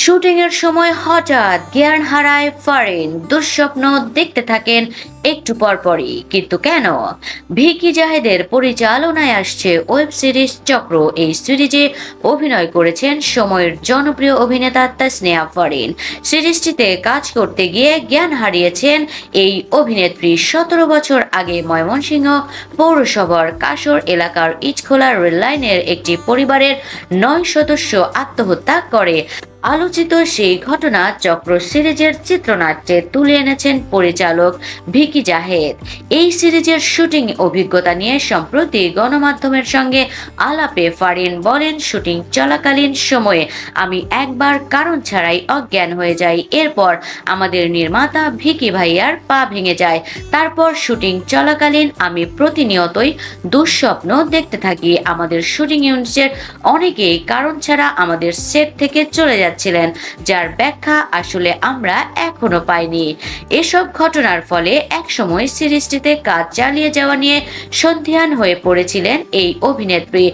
Shooting এর সময় হঠাৎ জ্ঞান হারায় ফারিন, দুঃস্বপ্ন দেখতে থাকেন একটু পরপরই। কিন্তু কেন? ভিকি জাহেদের পরিচালনায় আসছে ওয়েব সিরিজ চক্র। এই সিরিজে অভিনয় করেছেন সময়ের জনপ্রিয় অভিনেতা তাসনিয়া ফারিন। সিরিজটিতে কাজ করতে গিয়ে জ্ঞান হারিয়েছেন এই অভিনেত্রী। 17 বছর আগে ময়মনসিংহ পৌরসভার কাশর এলাকার ইটখোলা রেললাইনের একটি পরিবারের 9 সদস্য আত্মহত্যা করে। আলোচিত সেই ঘটনা চক্র সিরিজের চিত্রনাট্যে তুলে এনেছেন পরিচালক ভিকি জাহেদ। এই সিরিজের শুটিং অভিজ্ঞতা নিয়ে সম্প্রতি গণমাধ্যমের সঙ্গে আলাপে ফারিন বলেন, শুটিং চলাকালীন সময়ে আমি একবার কারণ ছাড়াই অজ্ঞান হয়ে যাই। এরপর আমাদের নির্মাতা ভিকি ভাইয়ার পা ভেঙে যায়। তারপর শুটিং চলাকালীন আমি প্রতিনিয়তই দুঃস্বপ্ন দেখতে থাকি। আমাদের শুটিং ইউনিটের অনেকেই কারণ ছাড়া আমাদের সেট থেকে চলে যাচ্ছিলেন, যার ব্যাখ্যা আসলে আমরা এখনো পাইনি। এসব ঘটনার ফলে একসময় সিরিজটিতে কাজ চালিয়ে যাওয়া নিয়ে সন্দিহান হয়ে পড়েছিলেন এই অভিনেত্রী।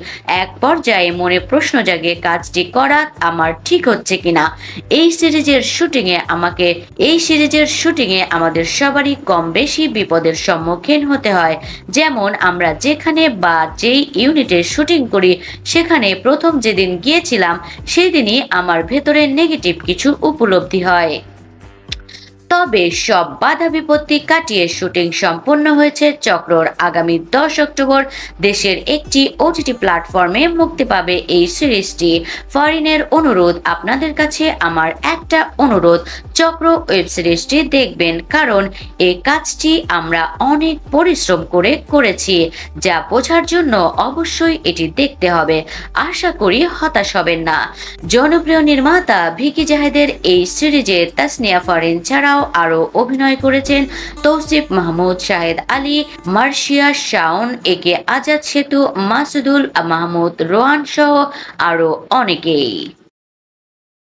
এক পর্যায়ে মনে প্রশ্ন জাগে, কাজটি করা আমার ঠিক হচ্ছে কিনা। এই সিরিজের শুটিংয়ে আমাদের সবারই কম বেশি বিপদের সম্মুখীন হতে হয়। যেমন আমরা যেখানে বা যেই ইউনিটে শুটিং করি, সেখানে প্রথম যেদিন গিয়েছিলাম সেই দিনই আমার ভেতরে নেগেটিভ কিছু উপলব্ধি হয়। তবে সব বাধা বিপত্তি কাটিয়ে শুটিং সম্পন্ন হয়েছে চক্রর। আগামী 10 অক্টোবর দেশের একটি ওটিটি প্ল্যাটফর্মে মুক্তি পাবে এই সিরিজটি। ফারিনের অনুরোধ, আপনাদের কাছে আমার একটা অনুরোধ, চক্র ওয়েব সিরিজটি দেখবেন, কারণ এই কাজটি আমরা অনেক পরিশ্রম করে করেছি, যা বোঝার জন্য অবশ্যই এটি দেখতে হবে। আশা করি হতাশ হবেন না। জনপ্রিয় নির্মাতা ভিকি জাহেদের এই সিরিজে তাসনিয়া ফারিন ছাড়াও আরো অভিনয় করেছেন তৌসিফ মাহমুদ, শাহেদ আলী, মার্শিয়া শাওন, একে আজাদ সেতু, মাসুদুল মাহমুদ রোহান সহ আরো অনেকেই।